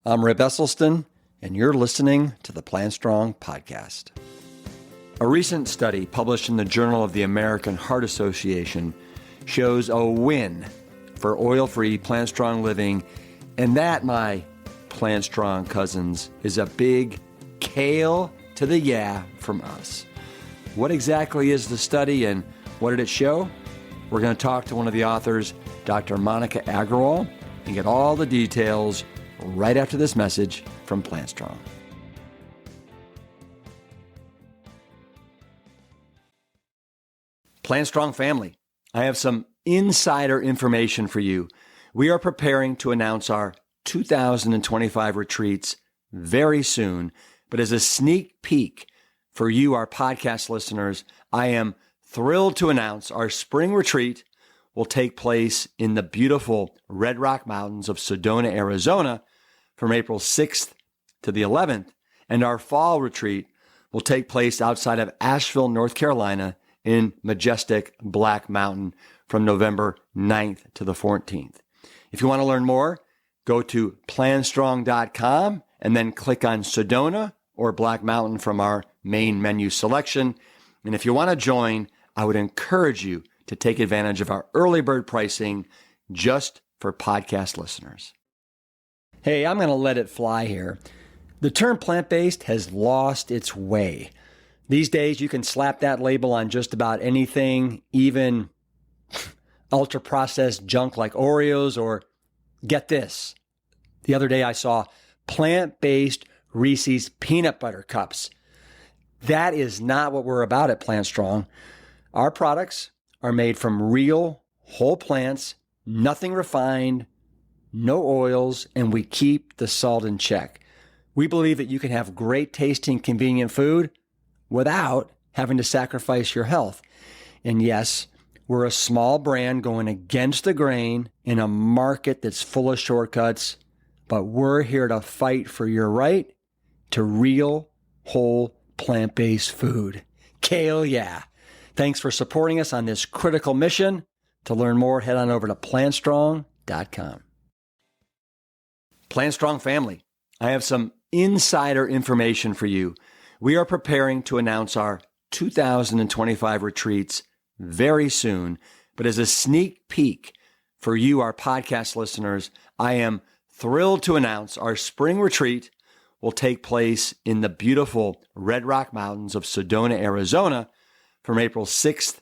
I'm Rip Esselstyn, and you're listening to the Plant Strong podcast. A recent study published in the Journal of the American Heart Association shows a win for oil-free Plant Strong living, and that, my Plant Strong cousins, is a big kale to the yeah from us. What exactly is the study and what did it show? We're going to talk to one of the authors, Dr. Monica Aggarwal, and get all the details right after this message from Plant Strong. Plant Strong family, I have some insider information for you. We are preparing to announce our 2025 retreats very soon, but as a sneak peek for you, our podcast listeners, I am thrilled to announce our spring retreat will take place in the beautiful Red Rock Mountains of Sedona, Arizona from April 6th to the 11th, and our fall retreat will take place outside of Asheville, North Carolina in majestic Black Mountain from November 9th to the 14th. If you want to learn more, go to plantstrong.com and then click on Sedona or Black Mountain from our main menu selection. And if you want to join, I would encourage you to take advantage of our early bird pricing just for podcast listeners. Hey, I'm going to let it fly here. The term plant-based has lost its way. These days, you can slap that label on just about anything, even ultra-processed junk like Oreos, or get this. The other day, I saw plant-based Reese's peanut butter cups. That is not what we're about at Plant Strong. Our products are made from real, whole plants, nothing refined, no oils, and we keep the salt in check. We believe that you can have great tasting, convenient food without having to sacrifice your health. And yes, we're a small brand going against the grain in a market that's full of shortcuts, but we're here to fight for your right to real, whole, plant-based food. Kale, yeah. Thanks for supporting us on this critical mission. To learn more, head on over to plantstrong.com. Plant Strong family, I have some insider information for you. We are preparing to announce our 2025 retreats very soon, but as a sneak peek for you, our podcast listeners, I am thrilled to announce our spring retreat will take place in the beautiful Red Rock Mountains of Sedona, Arizona from April 6th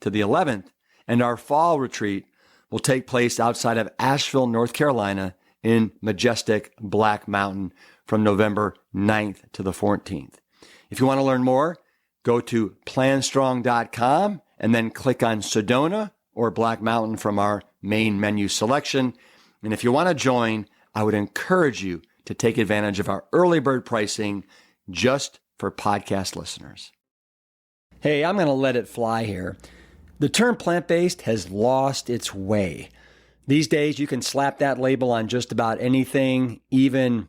to the 11th, and our fall retreat will take place outside of Asheville, North Carolina in majestic Black Mountain from November 9th to the 14th. If you want to learn more, go to plantstrong.com and then click on Sedona or Black Mountain from our main menu selection. And if you want to join, I would encourage you to take advantage of our early bird pricing just for podcast listeners. Hey, I'm going to let it fly here. The term plant-based has lost its way. These days, you can slap that label on just about anything, even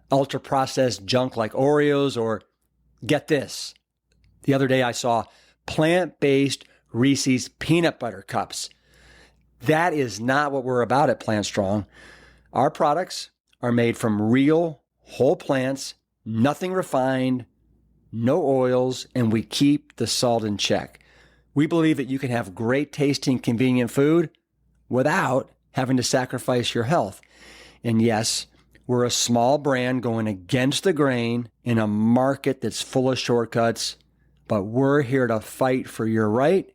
ultra-processed junk like Oreos, or get this. The other day, I saw plant-based Reese's peanut butter cups. That is not what we're about at Plant Strong. Our products are made from real, whole plants, nothing refined, no oils, and we keep the salt in check. We believe that you can have great tasting, convenient food without having to sacrifice your health. And yes, we're a small brand going against the grain in a market that's full of shortcuts, but we're here to fight for your right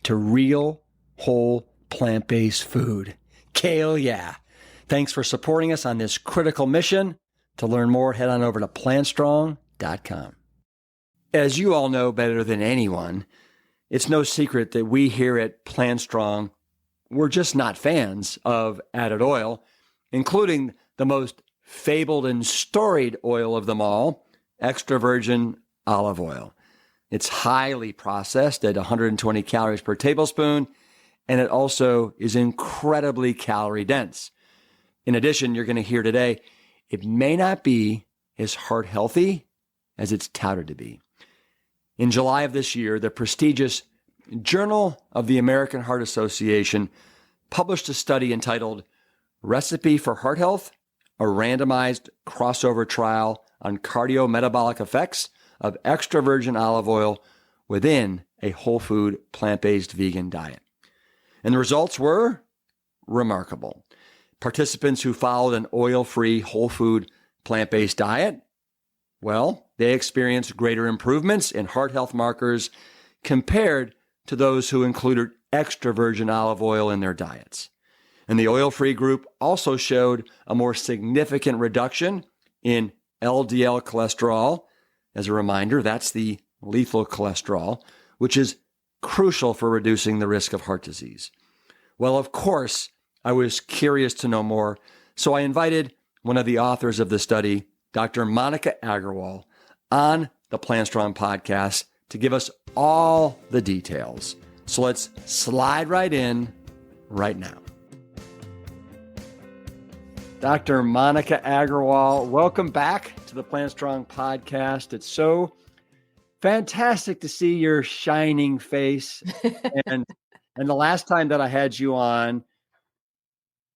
to real, whole, plant-based food. Kale, yeah. Thanks for supporting us on this critical mission. To learn more, head on over to plantstrong.com. As you all know better than anyone, it's no secret that we here at Plant Strong, we're just not fans of added oil, including the most fabled and storied oil of them all, extra virgin olive oil. It's highly processed at 120 calories per tablespoon, and it also is incredibly calorie dense. In addition, you're going to hear today, it may not be as heart healthy as it's touted to be. In July of this year, the prestigious Journal of the American Heart Association published a study entitled Recipe for Heart Health a randomized crossover trial on cardiometabolic effects of extra virgin olive oil within a whole food, plant-based vegan diet. And the results were remarkable. Participants who followed an oil-free, whole food, plant-based diet, well, they experienced greater improvements in heart health markers compared to those who included extra virgin olive oil in their diets. And the oil-free group also showed a more significant reduction in LDL cholesterol. As a reminder, that's the lethal cholesterol, which is crucial for reducing the risk of heart disease. Well, of course, I was curious to know more, so I invited one of the authors of the study, Dr. Monica Aggarwal, on the Plant Strong podcast to give us all the details. So let's slide right in right now. Dr. Monica Aggarwal, welcome back to the Plant Strong podcast. It's so fantastic to see your shining face. and the last time that I had you on,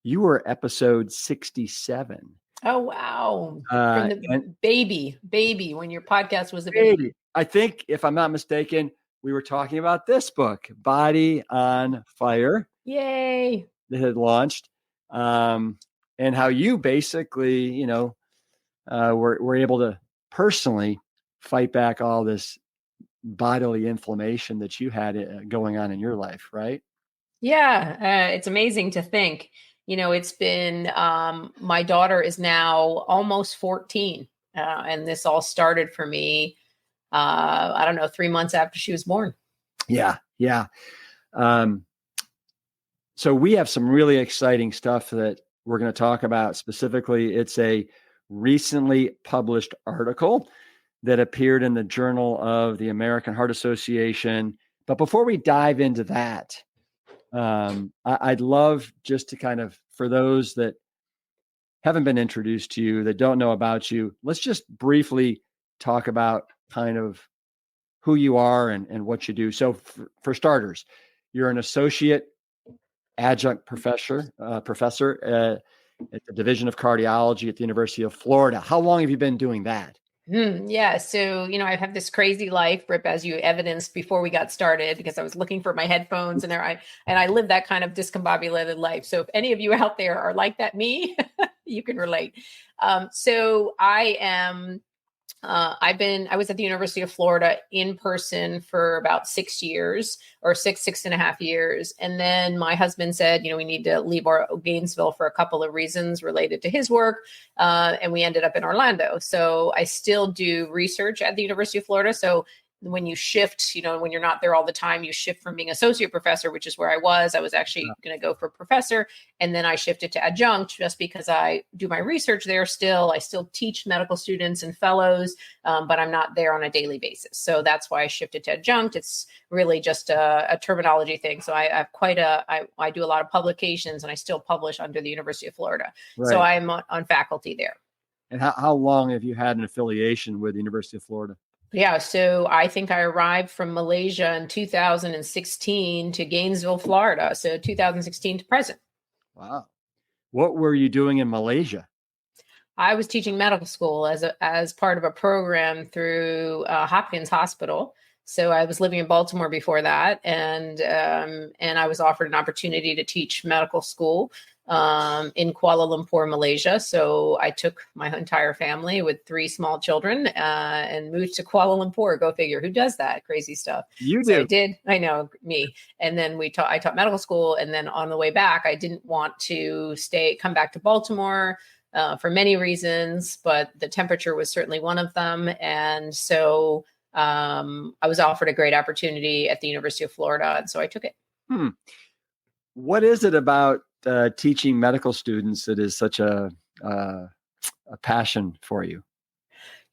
you were episode 67. Oh, wow. From the baby, when your podcast was a baby. I think, if I'm not mistaken, we were talking about this book, Body on Fire. Yay. That had launched. And how you basically, were able to personally fight back all this bodily inflammation that you had going on in your life, right? Yeah, it's amazing to think. It's been, my daughter is now almost 14. And this all started for me, 3 months after she was born. Yeah. So we have some really exciting stuff that we're going to talk about. Specifically, it's a recently published article that appeared in the Journal of the American Heart Association. But before we dive into that, I'd love just to kind of, for those that haven't been introduced to you, that don't know about you, let's just briefly talk about kind of who you are and what you do. So for starters, you're an associate adjunct professor at the Division of Cardiology at the University of Florida. How long have you been doing that? Yeah. So, I have this crazy life, Rip, as you evidenced before we got started, because I was looking for my headphones and I live that kind of discombobulated life. So if any of you out there are like that, me, you can relate. So I am, I was at the University of Florida in person for about 6 years or six and a half years. And then my husband said, we need to leave our Gainesville for a couple of reasons related to his work. And we ended up in Orlando. So I still do research at the University of Florida. So when you shift, when you're not there all the time, you shift from being associate professor, which is where I was actually going to go for professor. And then I shifted to adjunct just because I do my research there still. I still teach medical students and fellows, but I'm not there on a daily basis. So that's why I shifted to adjunct. It's really just a terminology thing. So I have I do a lot of publications and I still publish under the University of Florida. Right. So I'm on faculty there. And how long have you had an affiliation with the University of Florida? Yeah, so I think I arrived from Malaysia in 2016 to Gainesville, Florida. So 2016 to present. Wow. What were you doing in Malaysia? I was teaching medical school as part of a program through Hopkins Hospital. So I was living in Baltimore before that, and I was offered an opportunity to teach medical school in Kuala Lumpur, Malaysia. So I took my entire family with 3 small children and moved to Kuala Lumpur. Go figure. Who does that crazy stuff? You so do. I did. I know, me. And then I taught medical school. And then on the way back, I didn't want to come back to Baltimore for many reasons, but the temperature was certainly one of them. And so I was offered a great opportunity at the University of Florida. And so I took it. What is it about teaching medical students that is such a passion for you?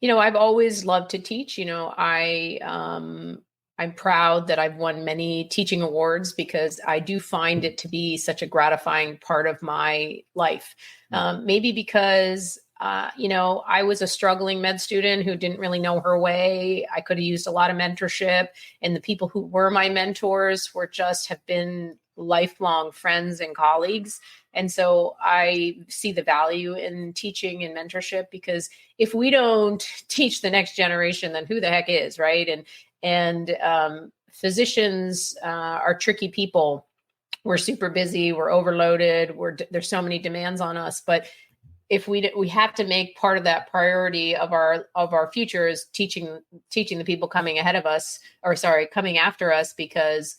I've always loved to teach. I'm proud that I've won many teaching awards because I do find it to be such a gratifying part of my life. Maybe because I was a struggling med student who didn't really know her way. I could have used a lot of mentorship, and the people who were my mentors have been lifelong friends and colleagues. And so I see the value in teaching and mentorship, because if we don't teach the next generation, then who the heck is, right? And physicians are tricky people. We're super busy, we're overloaded, there's so many demands on us, but if we have to make part of that priority of our future is teaching the people coming ahead of us, or sorry, coming after us, because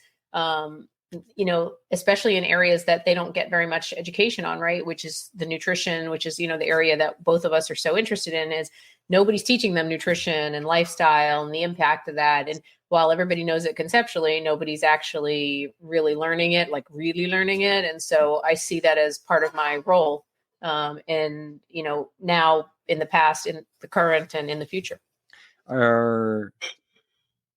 especially in areas that they don't get very much education on, right? Which is the nutrition, which is, the area that both of us are so interested in, is nobody's teaching them nutrition and lifestyle and the impact of that. And while everybody knows it conceptually, nobody's actually really learning it. And so I see that as part of my role. And now, in the past, in the current, and in the future.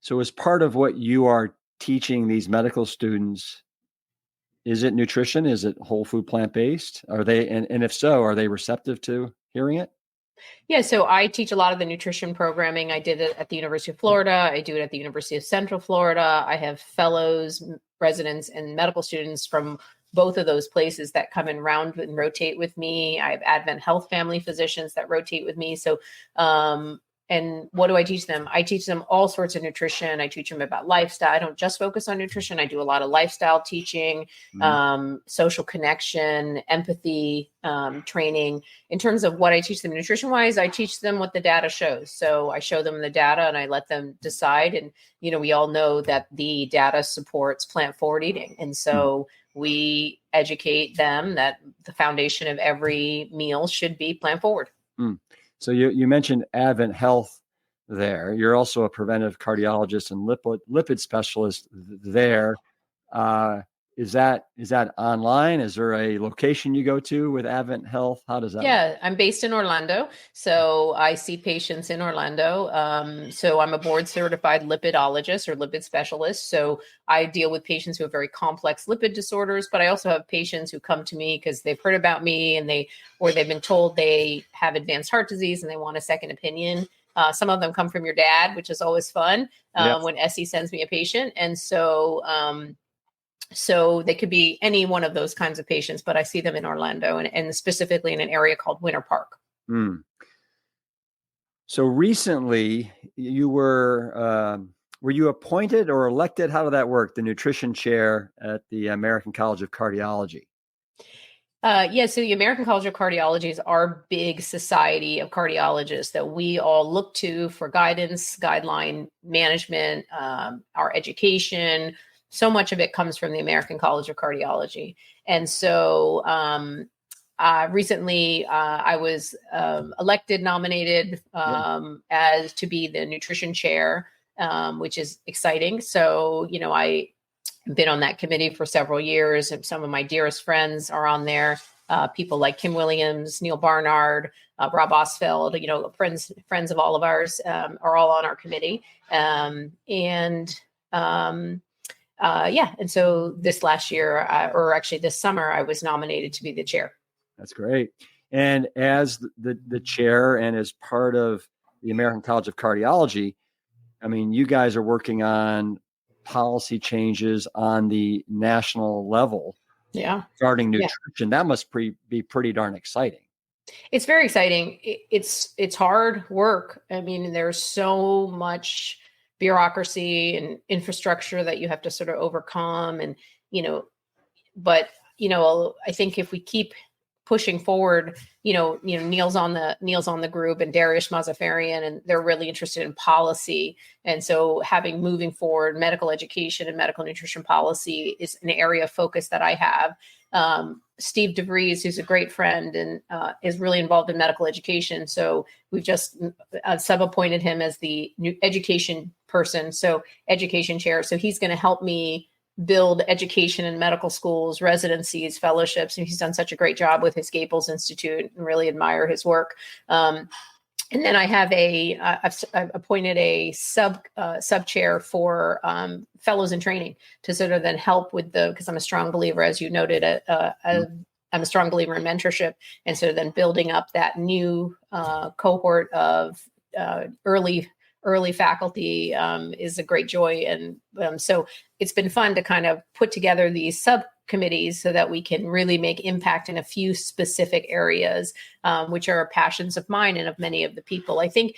So as part of what you are teaching these medical students, is it nutrition? Is it whole food, plant-based? Are they, and if so, are they receptive to hearing it? Yeah, so I teach a lot of the nutrition programming. I did it at the University of Florida. I do it at the University of Central Florida. I have fellows, residents, and medical students from both of those places that come and rotate with me. I have Advent Health family physicians that rotate with me. So, and what do I teach them? I teach them all sorts of nutrition. I teach them about lifestyle. I don't just focus on nutrition. I do a lot of lifestyle teaching, social connection, empathy, training. In terms of what I teach them nutrition-wise, I teach them what the data shows. So I show them the data and I let them decide. And, we all know that the data supports plant-forward eating. And so we educate them that the foundation of every meal should be plant-forward. So you mentioned Advent Health there. You're also a preventive cardiologist and lipid specialist there. Is that online? Is there a location you go to with Advent Health? How does that work? I'm based in Orlando. So I see patients in Orlando. So I'm a board certified lipidologist or lipid specialist. So I deal with patients who have very complex lipid disorders, but I also have patients who come to me because they've heard about me and they've been told they have advanced heart disease and they want a second opinion. Some of them come from your dad, which is always fun when Essie sends me a patient. And so they could be any one of those kinds of patients, but I see them in Orlando and specifically in an area called Winter Park. So recently you were you appointed or elected? How did that work? The nutrition chair at the American College of Cardiology. So the American College of Cardiology is our big society of cardiologists that we all look to for guidance, guideline management, our education. So much of it comes from the American College of Cardiology. And so recently I was nominated as to be the nutrition chair, which is exciting. So, I've been on that committee for several years, and some of my dearest friends are on there. People like Kim Williams, Neil Barnard, Rob Osfeld, friends of all of ours are all on our committee. And so this last year, or actually this summer, I was nominated to be the chair. That's great. And as the chair and as part of the American College of Cardiology, I mean, you guys are working on policy changes on the national level. Yeah. Regarding nutrition. That must be pretty darn exciting. It's very exciting. It's hard work. I mean, there's so much bureaucracy and infrastructure that you have to sort of overcome. And, but, I think if we keep pushing forward, Neil's on the group and Darius Mazafarian, and they're really interested in policy. And so moving forward, medical education and medical nutrition policy is an area of focus that I have. Steve DeVries, who's a great friend and is really involved in medical education. So we've just sub-appointed him as the new education person. So education chair. So he's going to help me build education in medical schools, residencies, fellowships. And he's done such a great job with his Gaples Institute and really admire his work. And then I have I've appointed a sub chair for fellows in training to sort of then help with because I'm a strong believer, as you noted, I'm a strong believer in mentorship. And so then building up that new cohort of early faculty is a great joy. And so it's been fun to kind of put together these committees so that we can really make impact in a few specific areas, which are passions of mine and of many of the people. I think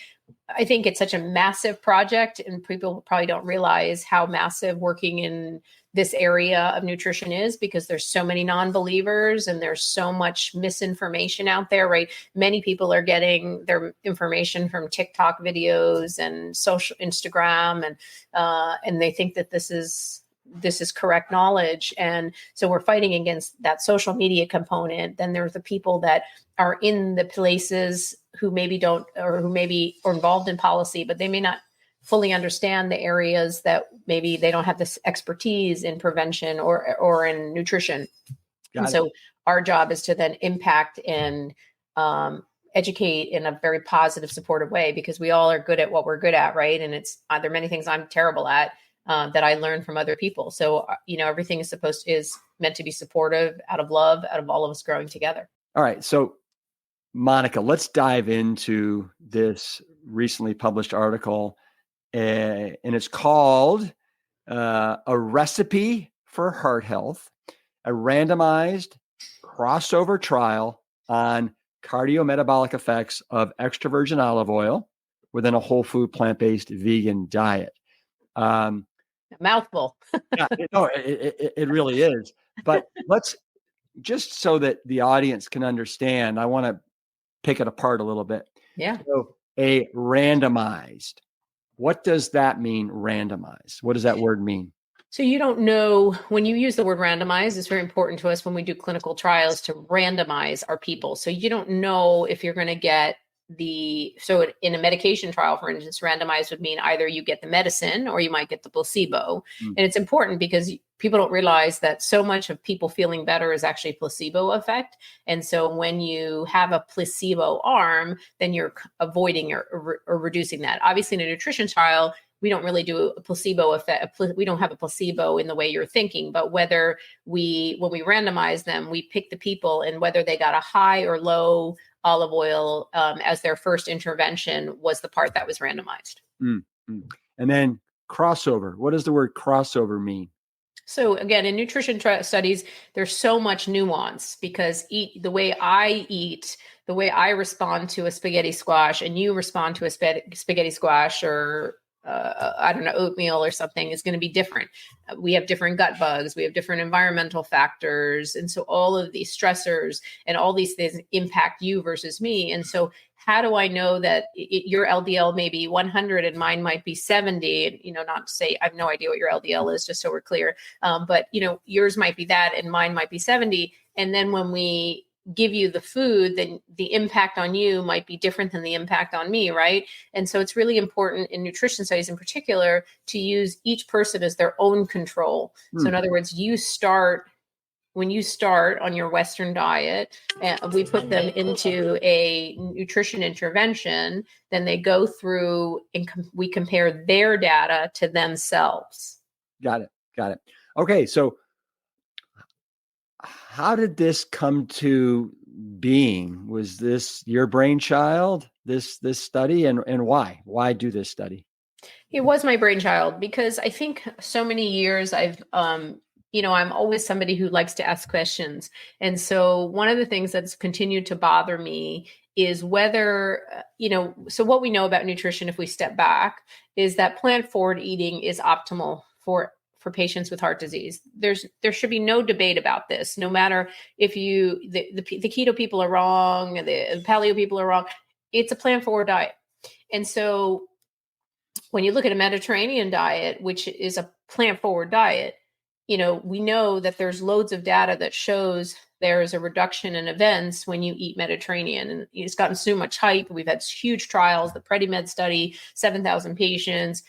it's such a massive project, and people probably don't realize how massive working in this area of nutrition is, because there's so many non-believers and there's so much misinformation out there, right? Many people are getting their information from TikTok videos and social Instagram, and they think that this is correct knowledge. And so we're fighting against that social media component. Then there's the people that are in the places who maybe don't, or who maybe are involved in policy, but they may not fully understand the areas that maybe they don't have this expertise in prevention or in nutrition. And so our job is to then impact and educate in a very positive, supportive way, because we all are good at what we're good at, right? And it's there are many things I'm terrible at that I learned from other people. So, everything is meant to be supportive, out of love, out of all of us growing together. All right. So, Monica, let's dive into this recently published article, and it's called A Recipe for Heart Health, a randomized crossover trial on cardiometabolic effects of extra virgin olive oil within a whole food, plant-based vegan diet. Mouthful. Yeah, no, it really is. But let's, just so that the audience can understand, I want to pick it apart a little bit. Yeah. So a randomized, what does that mean, randomized? What does that word mean? So you don't know, when you use the word randomized, it's very important to us when we do clinical trials to randomize our people. So you don't know if you're going to get so in a medication trial, for instance, randomized would mean either you get the medicine or you might get the placebo. And it's important because people don't realize that so much of people feeling better is actually placebo effect. And so when you have a placebo arm, then you're avoiding or reducing that. Obviously, in a nutrition trial, we don't really do a placebo effect. We don't have a placebo in the way you're thinking, but when we randomize them, we pick the people, and whether they got a high or low olive oil as their first intervention was the part that was randomized. Mm-hmm. And then crossover. What does the word crossover mean? So again, in nutrition studies, there's so much nuance, because the way I eat, the way I respond to a spaghetti squash and you respond to a spaghetti squash, or oatmeal or something, is going to be different. We have different gut bugs. We have different environmental factors. And so all of these stressors and all these things impact you versus me. And so how do I know that your LDL may be 100 and mine might be 70? Not to say I have no idea what your LDL is, just so we're clear. But yours might be that and mine might be 70. And then when we give you the food, then the impact on you might be different than the impact on me, right? And so it's really important in nutrition studies in particular to use each person as their own control. So in other words, when you start on your Western diet, we put them into a nutrition intervention, then they go through and we compare their data to themselves. Got it. Okay, so how did this come to being? Was this your brainchild, this study, and why? Why do this study? It was my brainchild, because I think so many years I've I'm always somebody who likes to ask questions. And so one of the things that's continued to bother me is whether, so what we know about nutrition, if we step back, is that plant forward eating is optimal for patients with heart disease. There should be no debate about this, no matter if the keto people are wrong, the paleo people are wrong. It's a plant forward diet. And so when you look at a Mediterranean diet, which is a plant forward diet, we know that there's loads of data that shows there is a reduction in events when you eat Mediterranean. And it's gotten so much hype. We've had huge trials, the PrediMed study, 7,000 patients.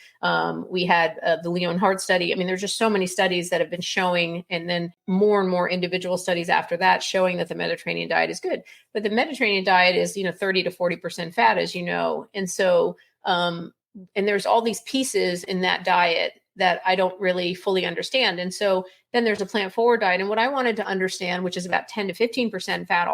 We had the Leon Heart study. I mean, there's just so many studies that have been showing, and then more and more individual studies after that showing that the Mediterranean diet is good. But the Mediterranean diet is, 30 to 40% fat, as you know. And so, and there's all these pieces in that diet that I don't really fully understand. And so then there's a plant forward diet. And what I wanted to understand, which is about 10 to 15% fat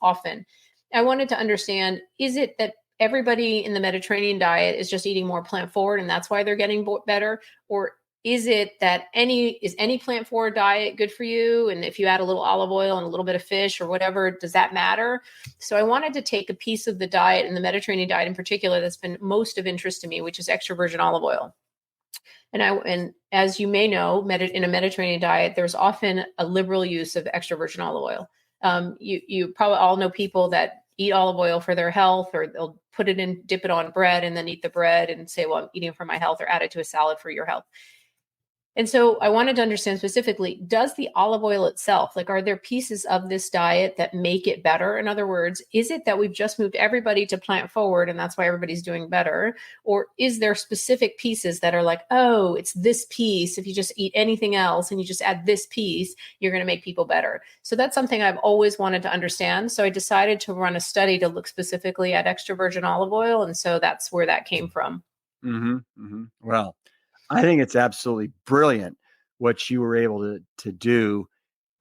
often, I wanted to understand, is it that everybody in the Mediterranean diet is just eating more plant forward and that's why they're getting better? Or is it that any plant forward diet good for you? And if you add a little olive oil and a little bit of fish or whatever, does that matter? So I wanted to take a piece of the diet, and the Mediterranean diet in particular, that's been most of interest to me, which is extra virgin olive oil. And as you may know, in a Mediterranean diet, there's often a liberal use of extra virgin olive oil. You probably all know people that eat olive oil for their health, or they'll put it in, dip it on bread, and then eat the bread and say, well, I'm eating it for my health, or add it to a salad for your health. And so I wanted to understand specifically, does the olive oil itself, like, are there pieces of this diet that make it better? In other words, is it that we've just moved everybody to plant forward and that's why everybody's doing better? Or is there specific pieces that are like, oh, it's this piece. If you just eat anything else and you just add this piece, you're going to make people better. So that's something I've always wanted to understand. So I decided to run a study to look specifically at extra virgin olive oil. And so that's where that came from. Well, I think it's absolutely brilliant what you were able to do.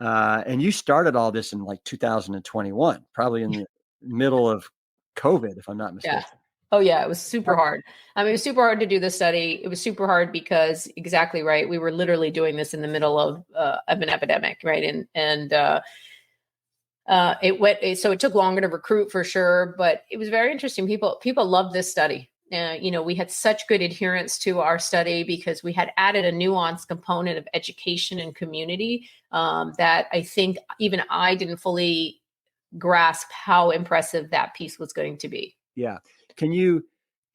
And you started all this in like 2021, probably in the middle of COVID, if I'm not mistaken. Yeah. Oh yeah, it was super hard. I mean, it was super hard to do the study. It was super hard because, exactly right, we were literally doing this in the middle of an epidemic, right? So it took longer to recruit for sure, but it was very interesting. People loved this study. We had such good adherence to our study because we had added a nuanced component of education and community that I think even I didn't fully grasp how impressive that piece was going to be. Yeah. Can you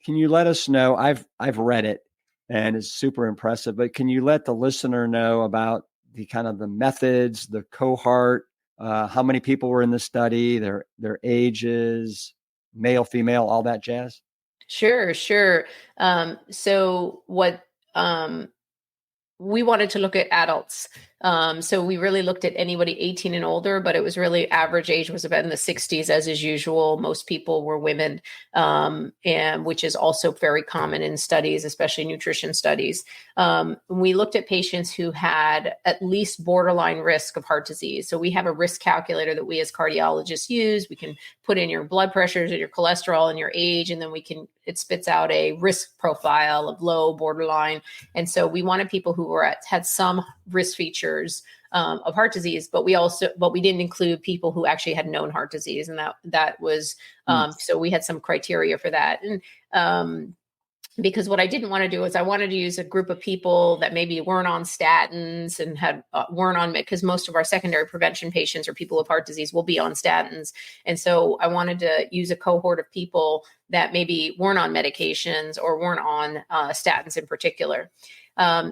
let us know? I've read it and it's super impressive, but can you let the listener know about the kind of the methods, the cohort, how many people were in the study, their ages, male, female, all that jazz? Sure. So what we wanted to look at adults. So we really looked at anybody 18 and older, but it was really average age was about in the 60s, as is usual. Most people were women, and which is also very common in studies, especially nutrition studies. We looked at patients who had at least borderline risk of heart disease. So we have a risk calculator that we as cardiologists use. We can put in your blood pressures and your cholesterol and your age, and then it spits out a risk profile of low, borderline. And so we wanted people who had some risk features of heart disease, but we didn't include people who actually had known heart disease. And that was, so we had some criteria for that. And because what I didn't want to do is I wanted to use a group of people that maybe weren't on statins and weren't on, because most of our secondary prevention patients or people with heart disease will be on statins. And so I wanted to use a cohort of people that maybe weren't on medications or weren't on statins in particular.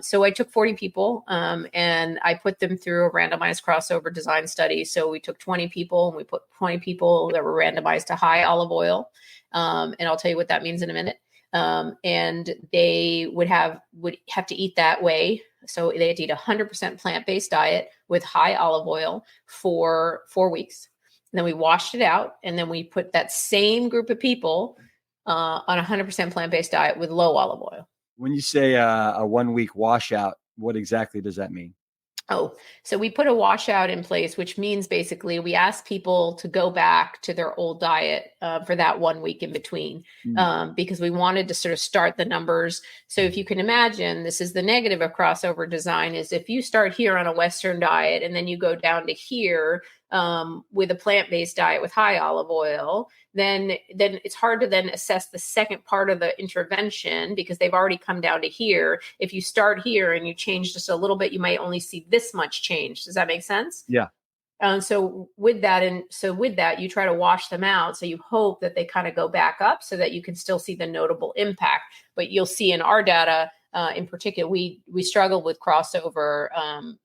So I took 40 people and I put them through a randomized crossover design study. So we took 20 people and we put 20 people that were randomized to high olive oil. And I'll tell you what that means in a minute. And they would have to eat that way. So they had to eat 100% plant-based diet with high olive oil for 4 weeks. And then we washed it out. And then we put that same group of people on 100% plant-based diet with low olive oil. When you say a 1 week washout, what exactly does that mean? Oh, so we put a washout in place, which means basically we ask people to go back to their old diet for that 1 week in between, because we wanted to sort of start the numbers. So if you can imagine, this is the negative of crossover design, is if you start here on a Western diet and then you go down to here with a plant-based diet with high olive oil, then it's hard to then assess the second part of the intervention because they've already come down to here. If you start here and you change just a little bit, you might only see this much change. Does that make sense? Yeah. So with that, you try to wash them out. So you hope that they kind of go back up so that you can still see the notable impact. But you'll see in our data, in particular, we struggled with crossover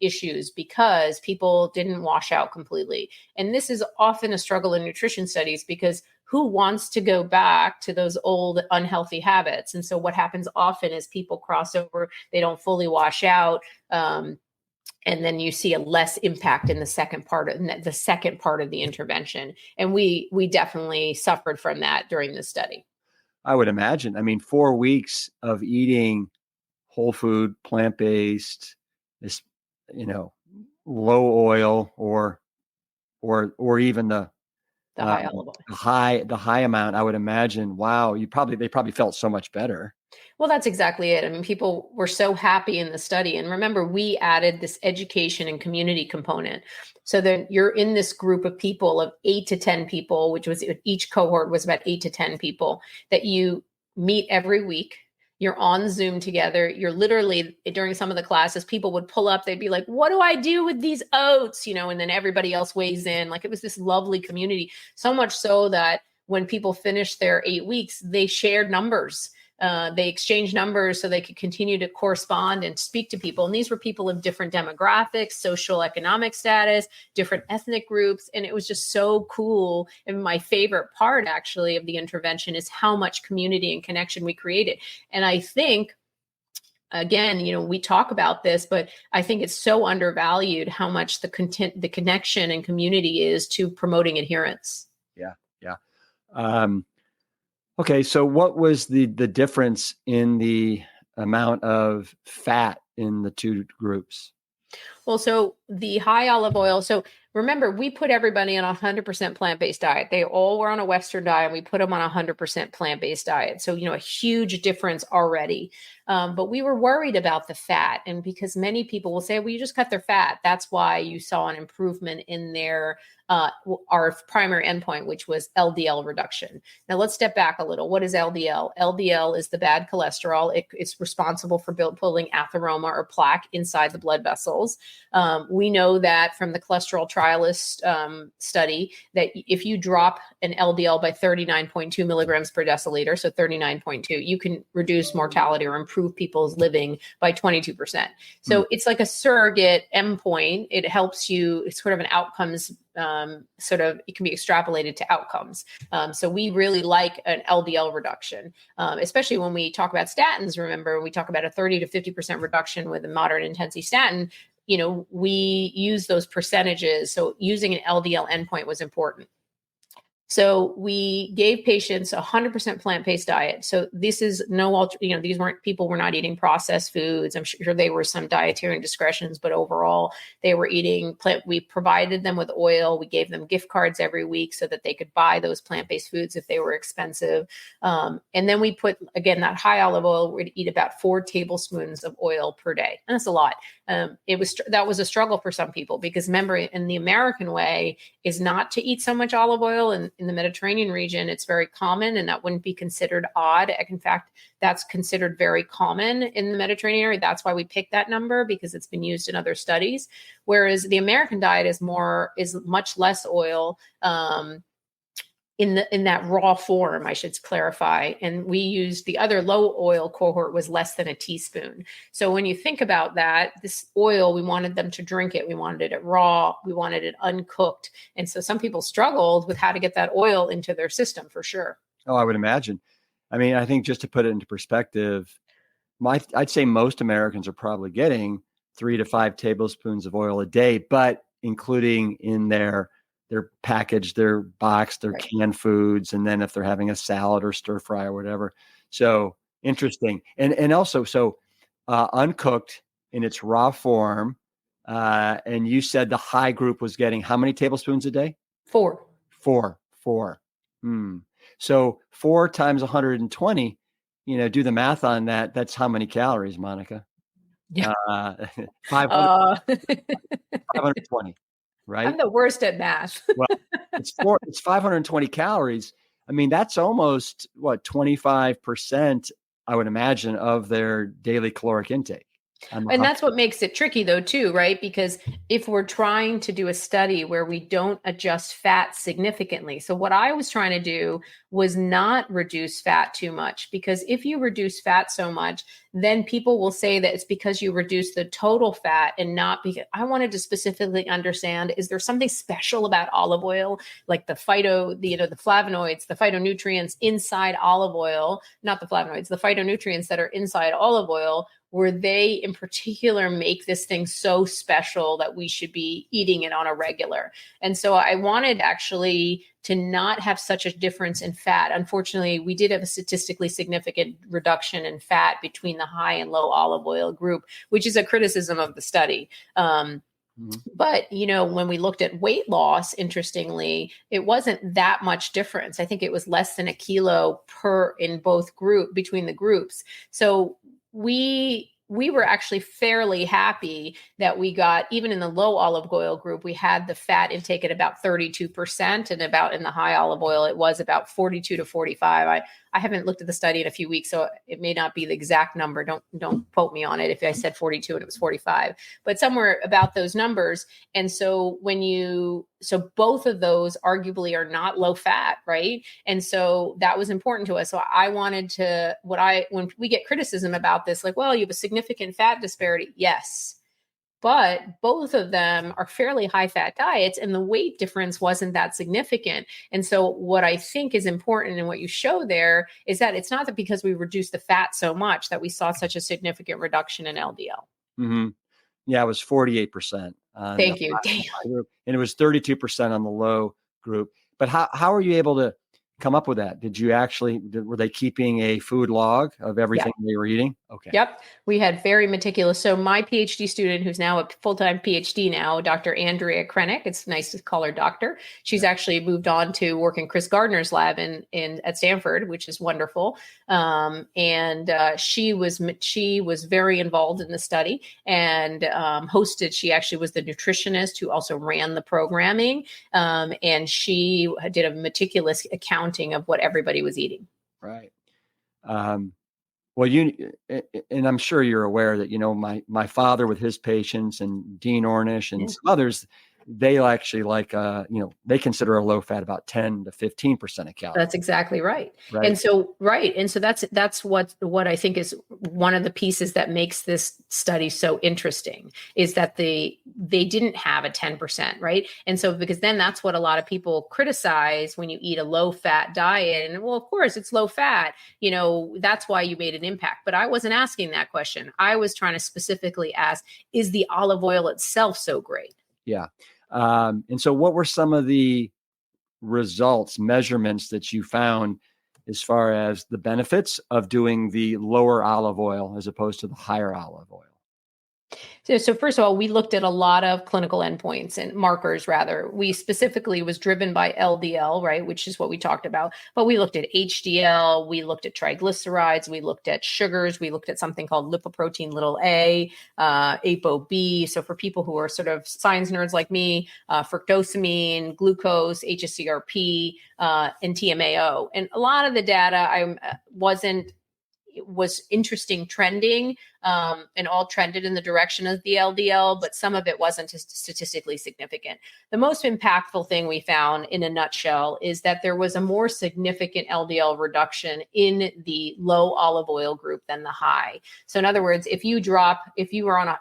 issues because people didn't wash out completely. And this is often a struggle in nutrition studies because who wants to go back to those old unhealthy habits? And so what happens often is people cross over, they don't fully wash out. And then you see a less impact in the second part of the intervention. And we definitely suffered from that during the study. I would imagine. I mean, 4 weeks of eating whole food, plant-based, this, low oil or even the high olive oil. the high amount, I would imagine. Wow. They probably felt so much better. Well, that's exactly it. I mean, people were so happy in the study. And remember, we added this education and community component. So then you're in this group of people of 8 to 10 people, which was each cohort was about 8 to 10 people that you meet every week. You're on Zoom together. You're literally during some of the classes, people would pull up. They'd be like, "What do I do with these oats?" And then everybody else weighs in. Like it was this lovely community, so much so that when people finished their 8 weeks, they shared numbers. They exchanged numbers so they could continue to correspond and speak to people. And these were people of different demographics, social economic status, different ethnic groups. And it was just so cool. And my favorite part actually of the intervention is how much community and connection we created. And I think again, we talk about this, but I think it's so undervalued how much the connection and community is to promoting adherence. Yeah. Yeah. Okay, so what was the difference in the amount of fat in the two groups? Well, so the high olive oil. So remember, we put everybody on a 100% plant-based diet. They all were on a Western diet. We put them on a 100% plant-based diet. So, a huge difference already. But we were worried about the fat. And because many people will say, well, you just cut their fat. That's why you saw an improvement in their our primary endpoint, which was LDL reduction. Now let's step back a little. What is LDL? LDL is the bad cholesterol. It's responsible for pulling atheroma or plaque inside the blood vessels. We know that from the cholesterol trialist study that if you drop an LDL by 39.2 milligrams per deciliter, so 39.2, you can reduce mortality or improve people's living by 22%. So it's like a surrogate endpoint. It helps you, it's sort of an outcomes it can be extrapolated to outcomes. So we really like an LDL reduction, especially when we talk about statins. Remember, we talk about a 30 to 50% reduction with a moderate intensity statin. We use those percentages. So using an LDL endpoint was important. So we gave patients a 100% plant-based diet. So this is these people were not eating processed foods. I'm sure there were some dietary discretions, but overall they were eating plant. We provided them with oil. We gave them gift cards every week so that they could buy those plant-based foods if they were expensive. And then we put, again, that high olive oil, we'd eat about 4 tablespoons of oil per day. And that's a lot. That was a struggle for some people because remember, in the American way is not to eat so much olive oil. And in the Mediterranean region, it's very common, and that wouldn't be considered odd. In fact, that's considered very common in the Mediterranean area. That's why we picked that number, because it's been used in other studies. Whereas the American diet is much less oil. In that raw form, I should clarify. And we used the other low oil cohort was less than a teaspoon. So when you think about that, this oil, we wanted them to drink it. We wanted it raw. We wanted it uncooked. And so some people struggled with how to get that oil into their system for sure. Oh, I would imagine. I mean, I think just to put it into perspective, I'd say most Americans are probably getting 3 to 5 tablespoons of oil a day, but including in their package, their box, their canned foods, and then if they're having a salad or stir fry or whatever. So interesting. And also, uncooked in its raw form. And you said the high group was getting how many tablespoons a day? 4. 4. So 4 times 120, do the math on that. That's how many calories, Monica? Yeah. 520. Right? I'm the worst at math. Well, it's 520 calories. I mean, that's almost 25%, I would imagine, of their daily caloric intake. And that's what makes it tricky though, too, right? Because if we're trying to do a study where we don't adjust fat significantly. So what I was trying to do was not reduce fat too much, because if you reduce fat so much, then people will say that it's because you reduce the total fat and not because I wanted to specifically understand, is there something special about olive oil, like the flavonoids, the phytonutrients inside olive oil, not the flavonoids, the phytonutrients that are inside olive oil, where they in particular make this thing so special that we should be eating it on a regular. And so I wanted actually to not have such a difference in fat. Unfortunately, we did have a statistically significant reduction in fat between the high and low olive oil group, which is a criticism of the study. Mhm. But, when we looked at weight loss, interestingly, it wasn't that much difference. I think it was less than a kilo in both between the groups. So we were actually fairly happy that we got, even in the low olive oil group, we had the fat intake at about 32%, and about in the high olive oil, it was about 42 to 45. I haven't looked at the study in a few weeks, so it may not be the exact number. Don't quote me on it if I said 42 and it was 45, but somewhere about those numbers. And so so both of those arguably are not low fat, right? And so that was important to us. So I wanted to, when we get criticism about this, like, well, you have a significant fat disparity. Yes. But both of them are fairly high fat diets, and the weight difference wasn't that significant. And so what I think is important and what you show there is that it's not that because we reduced the fat so much that we saw such a significant reduction in LDL. Mm-hmm. Yeah, it was 48% on the Thank you. Damn. high group, and it was 32% on the low group. But how are you able to come up with that? Were they keeping a food log of everything they were eating? Okay. Yep. We had very meticulous. So my PhD student, who's now a full-time PhD now, Dr. Andrea Krennick, it's nice to call her doctor. She's actually moved on to work in Chris Gardner's lab at Stanford, which is wonderful. She was very involved in the study and hosted. She actually was the nutritionist who also ran the programming. And she did a meticulous accounting of what everybody was eating. Right. Well, and I'm sure you're aware that, my father with his patients and Dean Ornish and some others, they actually they consider a low fat about 10 to 15% of calories. That's exactly right. Right. And so, that's what I think is one of the pieces that makes this study so interesting is that they didn't have a 10%, right? And so, because then that's what a lot of people criticize when you eat a low fat diet. And well, of course it's low fat, that's why you made an impact. But I wasn't asking that question. I was trying to specifically ask, is the olive oil itself so great? Yeah. And so what were some of the measurements that you found as far as the benefits of doing the lower olive oil as opposed to the higher olive oil? So first of all, we looked at a lot of clinical endpoints and markers, rather. We specifically was driven by LDL, right, which is what we talked about. But we looked at HDL, we looked at triglycerides, we looked at sugars, we looked at something called lipoprotein little a, ApoB. So for people who are sort of science nerds like me, fructosamine, glucose, HSCRP, and TMAO. And a lot of the data was interesting trending, and all trended in the direction of the LDL, but some of it wasn't statistically significant. The most impactful thing we found in a nutshell is that there was a more significant LDL reduction in the low olive oil group than the high. So in other words, if you were on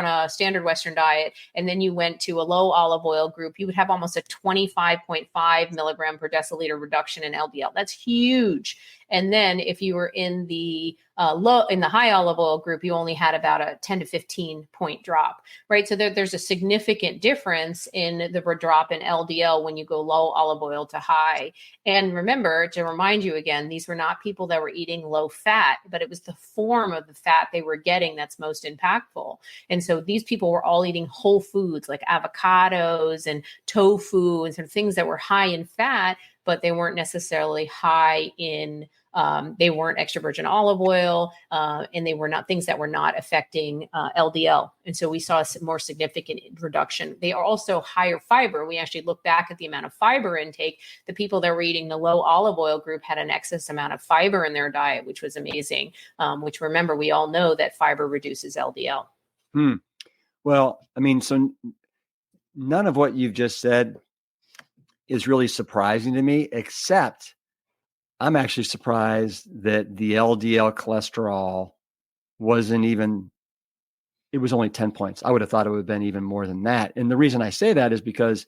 a standard Western diet and then you went to a low olive oil group, you would have almost a 25.5 milligram per deciliter reduction in LDL. That's huge. And then if you were in the high olive oil group, you only had about a 10 to 15 point drop, right? So there's a significant difference in the drop in LDL when you go low olive oil to high. And remember, to remind you again, these were not people that were eating low fat, but it was the form of the fat they were getting that's most impactful. And so these people were all eating whole foods like avocados and tofu and some things that were high in fat, but they weren't necessarily high in they weren't extra virgin olive oil, and they were not things that were not affecting LDL. And so we saw a more significant reduction. They are also higher fiber. We actually looked back at the amount of fiber intake. The people that were eating the low olive oil group had an excess amount of fiber in their diet, which was amazing, which remember, we all know that fiber reduces LDL. Well, I mean, so none of what you've just said is really surprising to me, except I'm actually surprised that the LDL cholesterol it was only 10 points. I would have thought it would have been even more than that. And the reason I say that is because,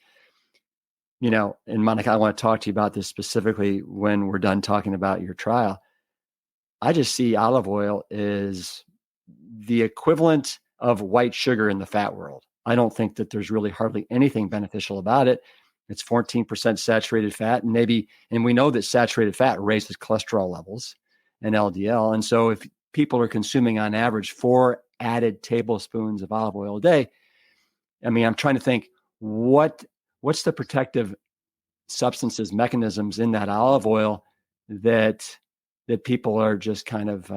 and Monica, I want to talk to you about this specifically when we're done talking about your trial. I just see olive oil is the equivalent of white sugar in the fat world. I don't think that there's really hardly anything beneficial about it. It's 14% saturated fat, and we know that saturated fat raises cholesterol levels and LDL. And so if people are consuming on average 4 added tablespoons of olive oil a day, I mean, I'm trying to think what's the protective substances, mechanisms in that olive oil that people are just kind of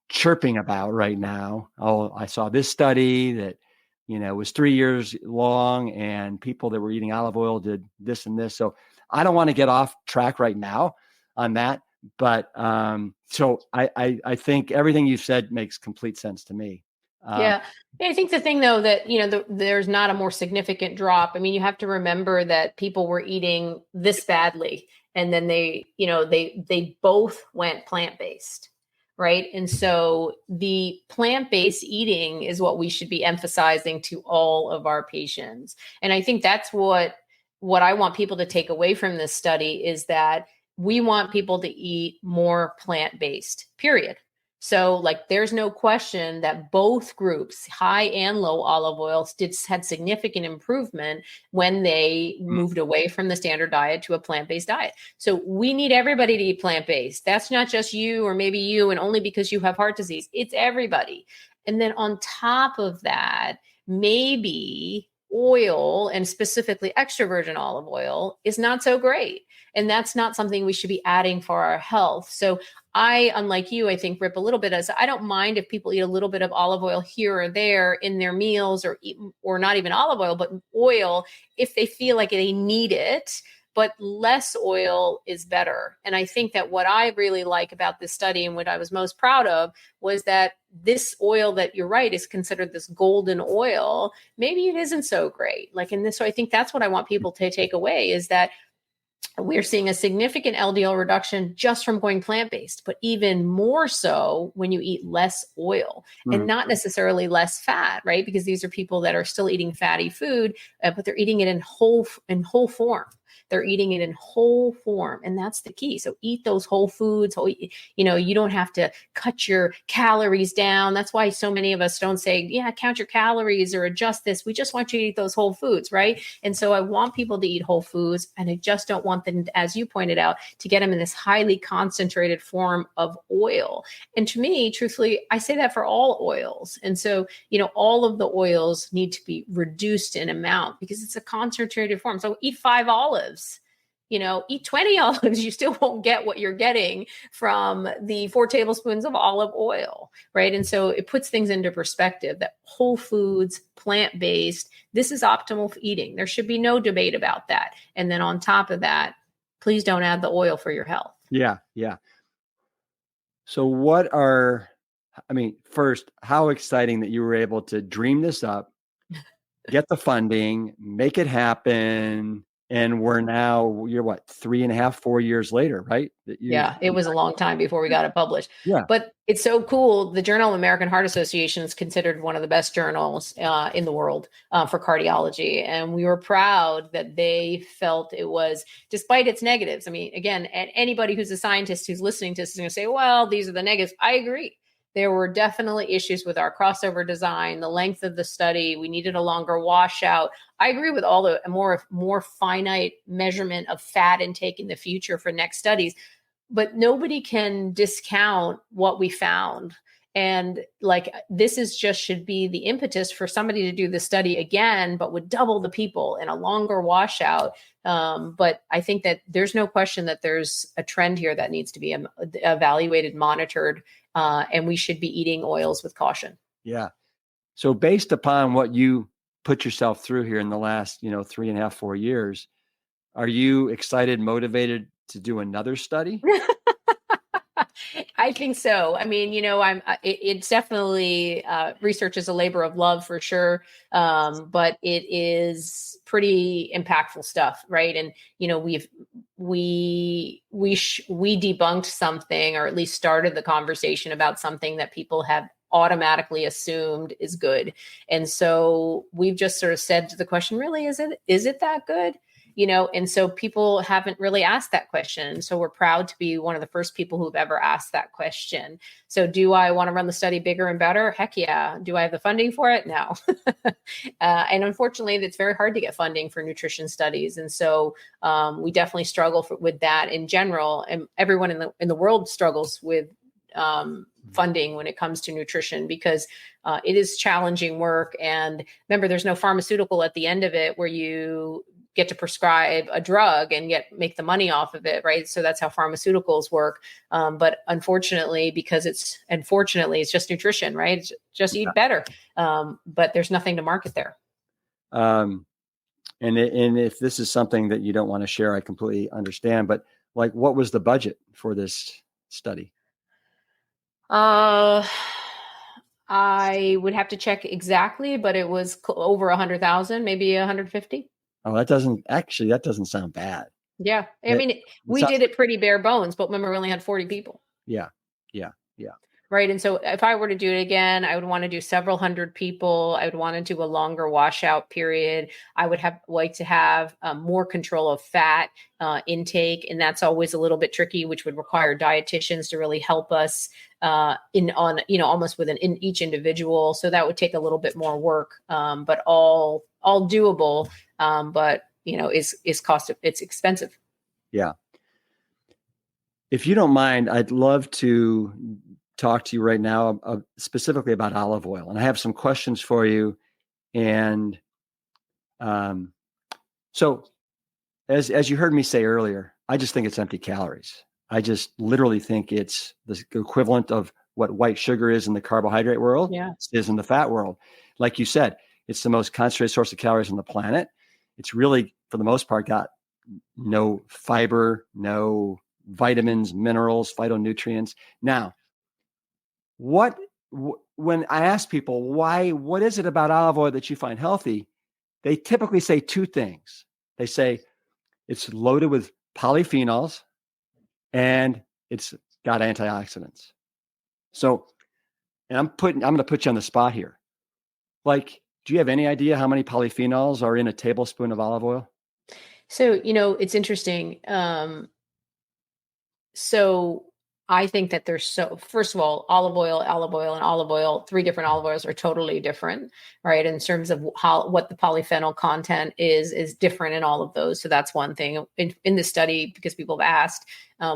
chirping about right now. Oh, I saw this study that, was 3 years long, and people that were eating olive oil did this and this. So I don't want to get off track right now on that. But so I think everything you've said makes complete sense to me. Yeah. I think the thing though that, there's not a more significant drop. I mean, you have to remember that people were eating this badly, and then they both went plant-based, right? And so the plant-based eating is what we should be emphasizing to all of our patients. And I think that's what I want people to take away from this study is that we want people to eat more plant-based, period. So there's no question that both groups, high and low olive oils, had significant improvement when they moved away from the standard diet to a plant-based diet. So we need everybody to eat plant-based. That's not just you or maybe you and only because you have heart disease. It's everybody. And then on top of that, maybe oil, and specifically extra virgin olive oil, is not so great. And that's not something we should be adding for our health. So I, unlike you, I think, Rip, a little bit as I don't mind if people eat a little bit of olive oil here or there in their meals, or not even olive oil, but oil if they feel like they need it. But less oil is better. And I think that what I really like about this study and what I was most proud of was that this oil that you're right is considered this golden oil. Maybe it isn't so great. So I think that's what I want people to take away is that we're seeing a significant LDL reduction just from going plant-based, but even more so when you eat less oil and not necessarily less fat, right? Because these are people that are still eating fatty food, but they're eating it in whole form. They're eating it in whole form. And that's the key. So eat those whole foods. You don't have to cut your calories down. That's why so many of us don't say, count your calories or adjust this. We just want you to eat those whole foods, right? And so I want people to eat whole foods. And I just don't want them, as you pointed out, to get them in this highly concentrated form of oil. And to me, truthfully, I say that for all oils. And so, all of the oils need to be reduced in amount because it's a concentrated form. So eat 5 olives. Eat 20 olives, you still won't get what you're getting from the 4 tablespoons of olive oil, right? And so it puts things into perspective that whole foods, plant-based, this is optimal for eating. There should be no debate about that. And then on top of that, please don't add the oil for your health. Yeah. So first, how exciting that you were able to dream this up, get the funding, make it happen. And you're 3.5, 4 years later, right? It was a long time before we got it published. Yeah. But it's so cool. The Journal of American Heart Association is considered one of the best journals in the world for cardiology. And we were proud that they felt it was, despite its negatives. I mean, again, anybody who's a scientist who's listening to this is going to say, well, these are the negatives. I agree. There were definitely issues with our crossover design, the length of the study. We needed a longer washout. I agree with all the more finite measurement of fat intake in the future for next studies, but nobody can discount what we found. And this should be the impetus for somebody to do the study again, but with double the people and a longer washout. But I think that there's no question that there's a trend here that needs to be evaluated, monitored, and we should be eating oils with caution. Yeah. So based upon what you put yourself through here in the last, 3.5, 4 years, are you excited, motivated to do another study? I think so. I mean, it's definitely, research is a labor of love for sure. But it is pretty impactful stuff. Right. And, we debunked something, or at least started the conversation about something that people have automatically assumed is good. And so we've just sort of said to the question, really, is it that good? And so people haven't really asked that question. So we're proud to be one of the first people who've ever asked that question. So do I want to run the study bigger and better? Heck yeah. Do I have the funding for it? No. And unfortunately, it's very hard to get funding for nutrition studies. And so we definitely struggle with that in general. And everyone in the world struggles with funding when it comes to nutrition, because it is challenging work. And remember, there's no pharmaceutical at the end of it where you get to prescribe a drug and yet make the money off of it, right? So that's how pharmaceuticals work. But unfortunately, it's just nutrition, right? It's just eat better. But there's nothing to market there. And if this is something that you don't want to share, I completely understand. But like, what was the budget for this study? I would have to check exactly, but it was over 100,000, maybe 150. Oh, that doesn't sound bad. Yeah. I mean, we did it pretty bare bones, but remember, we only had 40 people. Yeah. Right. And so if I were to do it again, I would want to do several hundred people. I would want to do a longer washout period. I would like to have more control of fat intake. And that's always a little bit tricky, which would require dietitians to really help us almost in each individual. So that would take a little bit more work, but all doable. But it's expensive. Yeah. If you don't mind, I'd love to talk to you right now specifically about olive oil. And I have some questions for you. And so as you heard me say earlier, I just think it's empty calories. I just literally think it's the equivalent of what white sugar is in the carbohydrate world, is in the fat world. Like you said, it's the most concentrated source of calories on the planet. It's really, for the most part, got no fiber, no vitamins, minerals, phytonutrients. Now, when I ask people what is it about olive oil that you find healthy, they typically say two things. They say it's loaded with polyphenols and it's got antioxidants. So, and I'm going to put you on the spot here. Like, do you have any idea how many polyphenols are in a tablespoon of olive oil? So, it's interesting. So I think that first of all, olive oil, and olive oil, 3 different olive oils are totally different, right? In terms of what the polyphenol content is different in all of those. So that's one thing. In the study, because people have asked,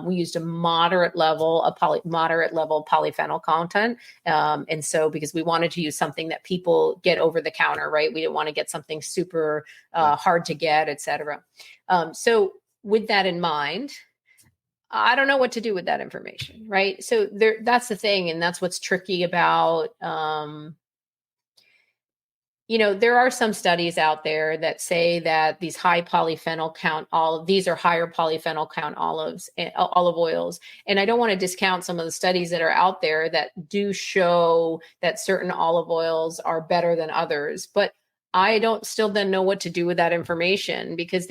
we used a moderate level polyphenol content. And so because we wanted to use something that people get over the counter, right? We didn't want to get something super hard to get, et cetera. So with that in mind, I don't know what to do with that information, right? So that's the thing. And that's what's tricky about, there are some studies out there that say that these high polyphenol count these are higher polyphenol count olive oils. And I don't want to discount some of the studies that are out there that do show that certain olive oils are better than others, but I don't still then know what to do with that information, because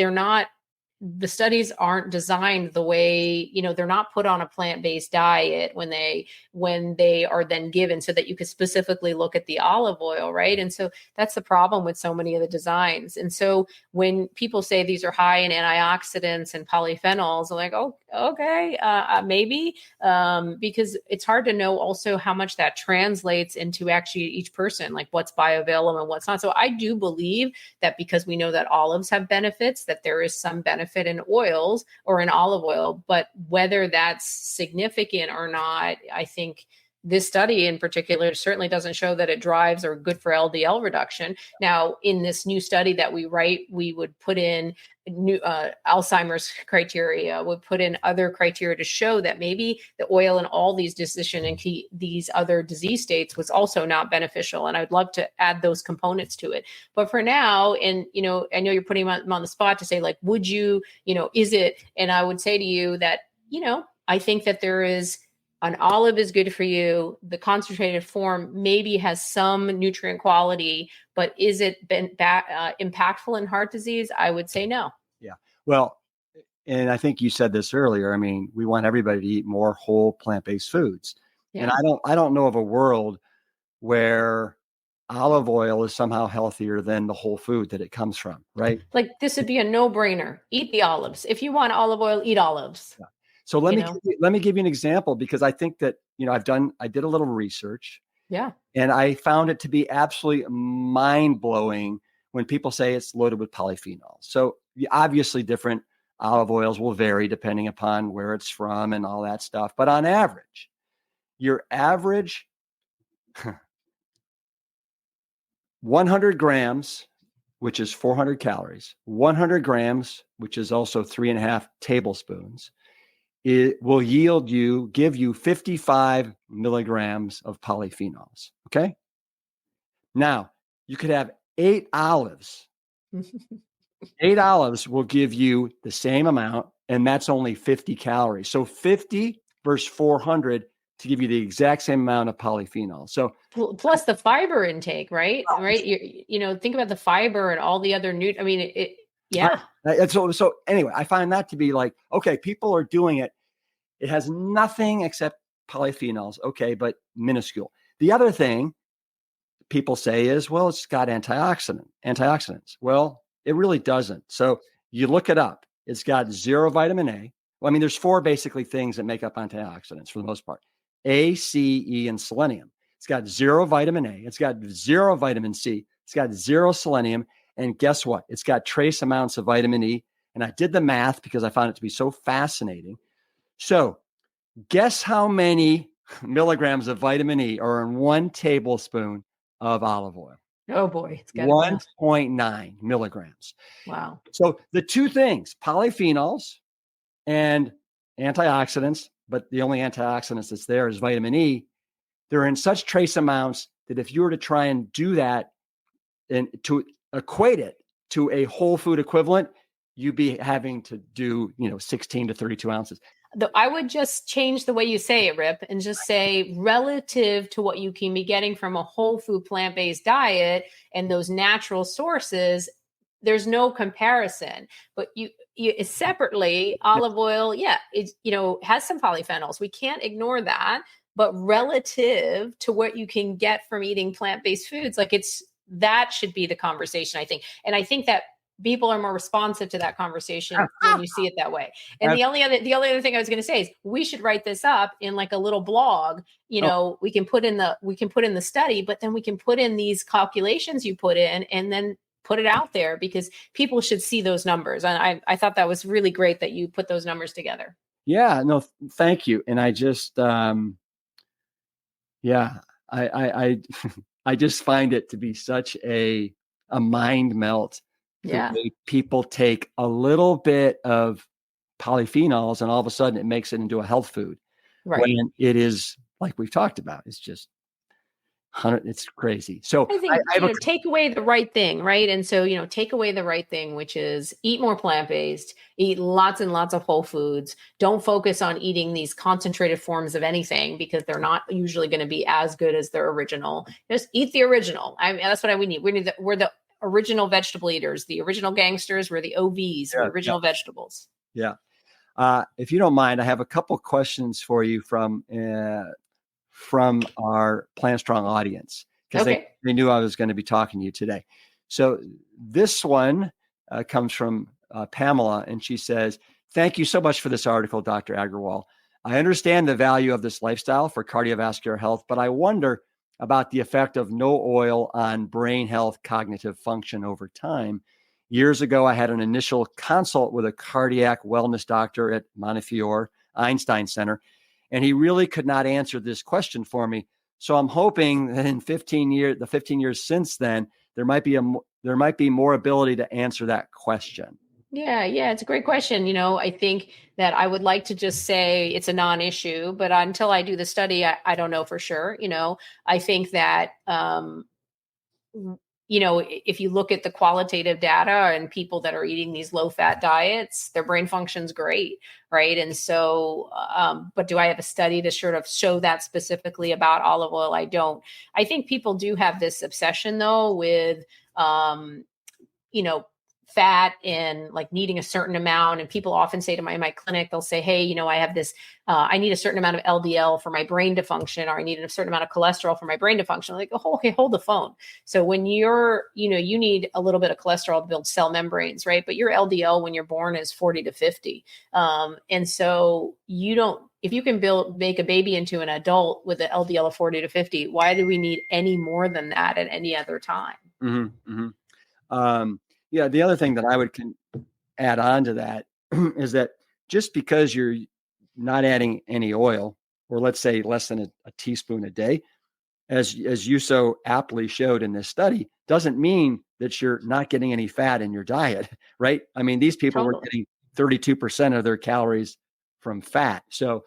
the studies aren't designed the way, they're not put on a plant-based diet when they are then given so that you could specifically look at the olive oil, right? And so that's the problem with so many of the designs. And so when people say these are high in antioxidants and polyphenols, I'm like, oh, okay, maybe, because it's hard to know also how much that translates into actually each person, like what's bioavailable and what's not. So I do believe that because we know that olives have benefits, that there is some benefit in oils or in olive oil, but whether that's significant or not, I think this study in particular certainly doesn't show that it drives or good for LDL reduction. Now, in this new study that we write, we would put in new Alzheimer's criteria, would put in other criteria to show that maybe the oil in all these these other disease states was also not beneficial. And I would love to add those components to it. But for now, and, I know you're putting them on the spot to say, like, would you, is it? And I would say to you that, I think that there is an olive is good for you. The concentrated form maybe has some nutrient quality, but is it impactful in heart disease? I would say no. Yeah. Well, and I think you said this earlier. I mean, we want everybody to eat more whole plant-based foods. Yeah. And I don't know of a world where olive oil is somehow healthier than the whole food that it comes from, right? Like, this would be a no-brainer. Eat the olives. If you want olive oil, eat olives. Yeah. So let me give you an example, because I think that, I did a little research. Yeah. And I found it to be absolutely mind-blowing when people say it's loaded with polyphenols. So obviously different olive oils will vary depending upon where it's from and all that stuff. But on average, your average 100 grams, which is 400 calories, 100 grams, which is also 3.5 tablespoons, it will give you 55 milligrams of polyphenols. Okay. Now you could have 8 olives. 8 olives will give you the same amount, and that's only 50 calories. So 50 versus 400 to give you the exact same amount of polyphenols. So plus the fiber intake, right? Right. Think about the fiber and all the other I mean, yeah. Right. So anyway, I find that to be like, okay, people are doing it. It has nothing except polyphenols. Okay, but minuscule. The other thing people say is, well, it's got antioxidants. Well, it really doesn't. So you look it up. It's got 0 vitamin A. Well, I mean, there's 4 basically things that make up antioxidants for the most part: A, C, E, and selenium. It's got 0 vitamin A. It's got 0 vitamin C. It's got 0 selenium. And guess what? It's got trace amounts of vitamin E. And I did the math because I found it to be so fascinating. So guess how many milligrams of vitamin E are in 1 tablespoon of olive oil? Oh boy, it's got 1.9 milligrams. Wow. So the two things, polyphenols and antioxidants, but the only antioxidants that's there is vitamin E. They're in such trace amounts that if you were to try and do that and to equate it to a whole food equivalent, you'd be having to do, 16 to 32 ounces. I would just change the way you say it, Rip, and just say relative to what you can be getting from a whole food plant-based diet and those natural sources, there's no comparison. But you separately, olive oil, it has some polyphenols. We can't ignore that. But relative to what you can get from eating plant-based foods, that should be the conversation, I think. And I think that people are more responsive to that conversation when you see it that way. And the only other thing I was going to say is we should write this up in like a little blog. We can put in the study, but then we can put in these calculations you put in and then put it out there because people should see those numbers. And I thought that was really great that you put those numbers together. Yeah, no, thank you. And I just, I just find it to be such a mind melt. Yeah. The way people take a little bit of polyphenols and all of a sudden it makes it into a health food. Right. When it is, like we've talked about, it's just it's crazy. So I think take away the right thing, right? And so take away the right thing, which is eat more plant-based, eat lots and lots of whole foods. Don't focus on eating these concentrated forms of anything because they're not usually going to be as good as their original. Just eat the original. That's what we need. We're the original vegetable eaters, the original gangsters. We're the OVs, the original vegetables. Yeah. If you don't mind, I have a couple questions for you from our Plant Strong audience because they knew I was going to be talking to you today. So this one comes from Pamela, and she says, "Thank you so much for this article, Dr. Aggarwal. I understand the value of this lifestyle for cardiovascular health, but I wonder about the effect of no oil on brain health, cognitive function over time. Years ago, I had an initial consult with a cardiac wellness doctor at Montefiore Einstein Center, and he really could not answer this question for me. So I'm hoping that in 15 years since then, there might be more ability to answer that question." Yeah, it's a great question. I think that I would like to just say it's a non-issue, but until I do the study, I don't know for sure. I think that, if you look at the qualitative data and people that are eating these low-fat diets, their brain function's great, right? And so, but do I have a study to sort of show that specifically about olive oil? I don't. I think people do have this obsession, though, with, fat and like needing a certain amount. And people often say to my clinic, they'll say, "Hey, I have this, I need a certain amount of LDL for my brain to function, or I need a certain amount of cholesterol for my brain to function." I'm like, "Oh, okay, hold the phone." So when you need a little bit of cholesterol to build cell membranes, right? But your LDL when you're born is 40 to 50. And so if you can make a baby into an adult with an LDL of 40 to 50, why do we need any more than that at any other time? Mm-hmm, mm-hmm. The other thing that I would add on to that is that just because you're not adding any oil, or let's say less than a teaspoon a day, as you so aptly showed in this study, doesn't mean that you're not getting any fat in your diet, right? I mean, these people were getting 32% of their calories from fat. So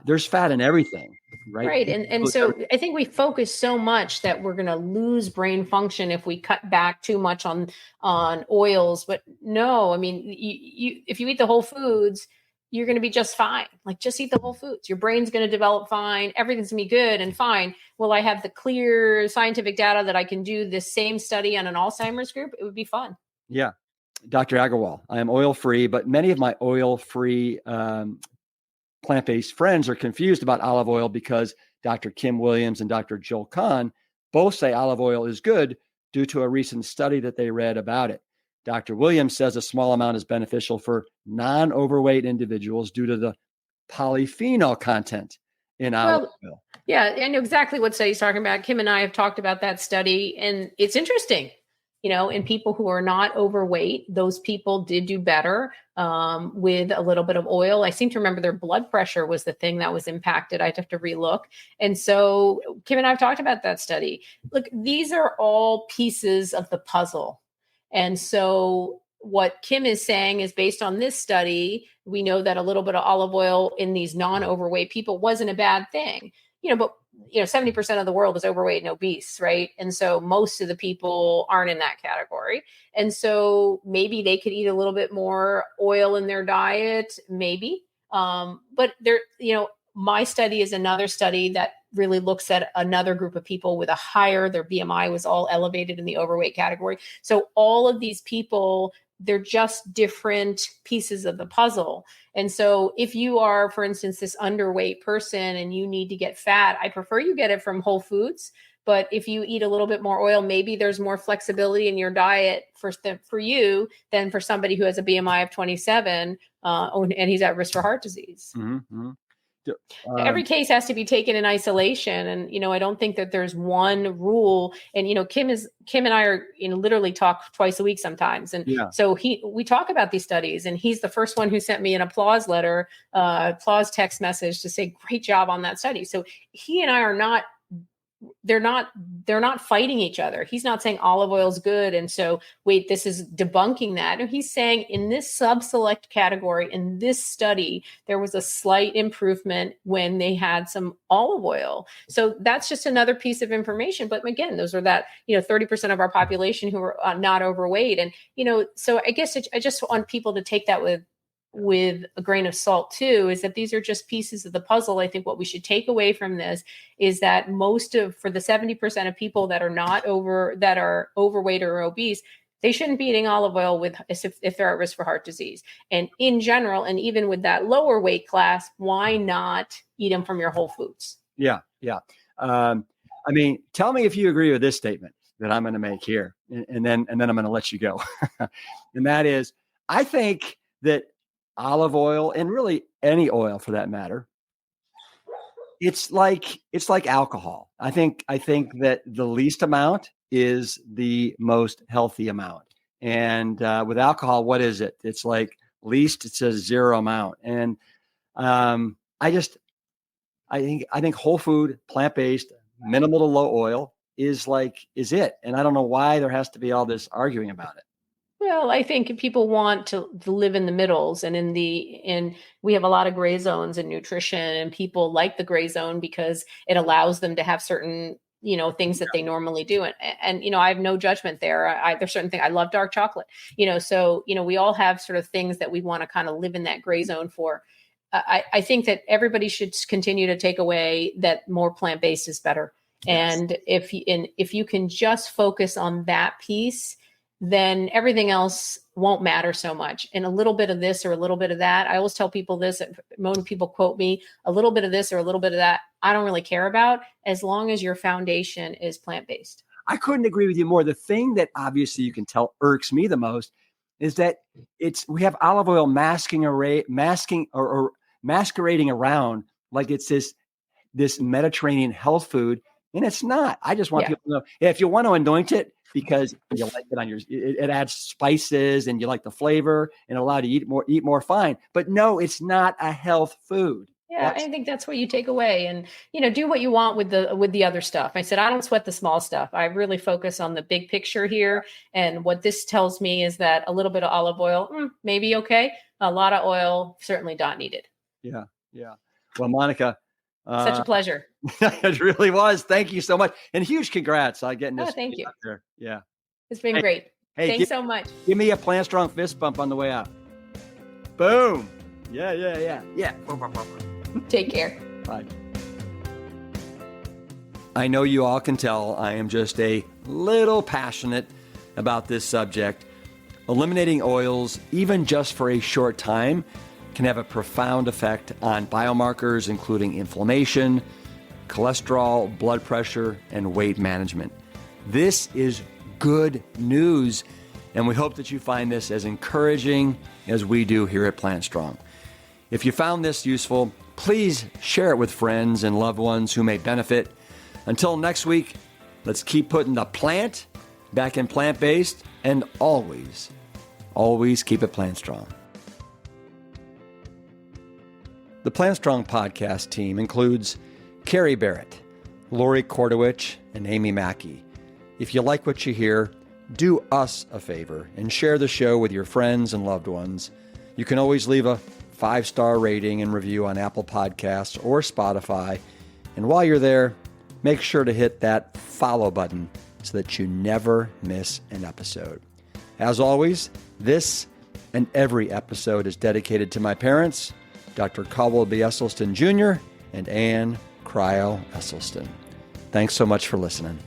there's fat in everything, right? Right. And so I think we focus so much that we're going to lose brain function if we cut back too much on oils. But no, I mean, you if you eat the whole foods, you're going to be just fine. Like, just eat the whole foods. Your brain's going to develop fine. Everything's going to be good and fine. Will I have the clear scientific data that I can do this same study on an Alzheimer's group? It would be fun. Yeah. Dr. Aggarwal, I am oil-free, but many of my oil-free plant-based friends are confused about olive oil because Dr. Kim Williams and Dr. Joel Kahn both say olive oil is good due to a recent study that they read about it. Dr. Williams says a small amount is beneficial for non-overweight individuals due to the polyphenol content in olive oil. Yeah, I know exactly what study he's talking about. Kim and I have talked about that study, and it's interesting. In people who are not overweight, those people did do better with a little bit of oil. I seem to remember their blood pressure was the thing that was impacted. I'd have to relook. And so Kim and I have talked about that study. Look, these are all pieces of the puzzle. And so what Kim is saying is, based on this study, we know that a little bit of olive oil in these non-overweight people wasn't a bad thing. But 70% of the world is overweight and obese, right? And so most of the people aren't in that category. And so maybe they could eat a little bit more oil in their diet, maybe. But my study is another study that really looks at another group of people with their BMI was all elevated in the overweight category. So all of these people, they're just different pieces of the puzzle. And so if you are, for instance, this underweight person and you need to get fat, I prefer you get it from whole foods. But if you eat a little bit more oil, maybe there's more flexibility in your diet for you than for somebody who has a BMI of 27 and he's at risk for heart disease. Mm-hmm. Every case has to be taken in isolation. And, I don't think that there's one rule. And, Kim and I are, literally talk twice a week sometimes. And so we talk about these studies, and he's the first one who sent me an applause letter, applause text message to say, great job on that study. So he and I are not, they're not fighting each other. He's not saying olive oil is good, and so wait, this is debunking that. No, he's saying in this sub-select category, in this study, there was a slight improvement when they had some olive oil. So that's just another piece of information. But again, those are 30% of our population who are not overweight, and so I guess I just want people to take that with a grain of salt too, is that these are just pieces of the puzzle. I think what we should take away from this is that for the 70% of people that are overweight or obese, they shouldn't be eating olive oil if they're at risk for heart disease. And in general, and even with that lower weight class, why not eat them from your whole foods? Yeah. Tell me if you agree with this statement that I'm going to make here, and then I'm going to let you go. And that is, I think that olive oil, and really any oil for that matter, it's like alcohol. I think that the least amount is the most healthy amount. And with alcohol, what is it? It's like least, it's a zero amount. And I think whole food, plant-based, minimal to low oil is it. And I don't know why there has to be all this arguing about it. Well, I think people want to live in the middles, and we have a lot of gray zones in nutrition, and people like the gray zone because it allows them to have certain, things that they normally do. And I have no judgment there. There's certain things. I love dark chocolate, so, we all have sort of things that we want to kind of live in that gray zone for. I think that everybody should continue to take away that more plant-based is better. Yes. And if you can just focus on that piece, then everything else won't matter so much. And a little bit of this or a little bit of that, I always tell people this, when people quote me, a little bit of this or a little bit of that, I don't really care about, as long as your foundation is plant-based. I couldn't agree with you more. The thing that obviously you can tell irks me the most is that we have olive oil masking or masquerading around like it's this Mediterranean health food, and it's not. I just want people to know, if you want to anoint it because you like it on it adds spices and you like the flavor and allow you to eat more, fine. But no, it's not a health food. Yeah, I think that's what you take away, and do what you want with the other stuff. I said I don't sweat the small stuff. I really focus on the big picture here, and what this tells me is that a little bit of olive oil, maybe okay. A lot of oil, certainly not needed. Yeah, yeah. Well, Monica, Such a pleasure. it really was. Thank you so much, and huge congrats on getting this Thank you. out there. Yeah, It's been great. Hey, Thanks so much. Give me a Plant Strong fist bump on the way out. Boom. Yeah. Take care. Bye. I know you all can tell I am just a little passionate about this subject. Eliminating oils, even just for a short time, can have a profound effect on biomarkers, including inflammation, cholesterol, blood pressure, and weight management. This is good news, and we hope that you find this as encouraging as we do here at Plant Strong. If you found this useful, please share it with friends and loved ones who may benefit. Until next week, let's keep putting the plant back in plant-based, and always keep it Plant Strong. The Plant Strong podcast team includes Carrie Barrett, Lori Kordowich, and Amy Mackey. If you like what you hear, do us a favor and share the show with your friends and loved ones. You can always leave a 5-star rating and review on Apple Podcasts or Spotify. And while you're there, make sure to hit that follow button so that you never miss an episode. As always, this and every episode is dedicated to my parents, Dr. Caldwell B. Esselstyn Jr. and Ann Cryle Esselstyn. Thanks so much for listening.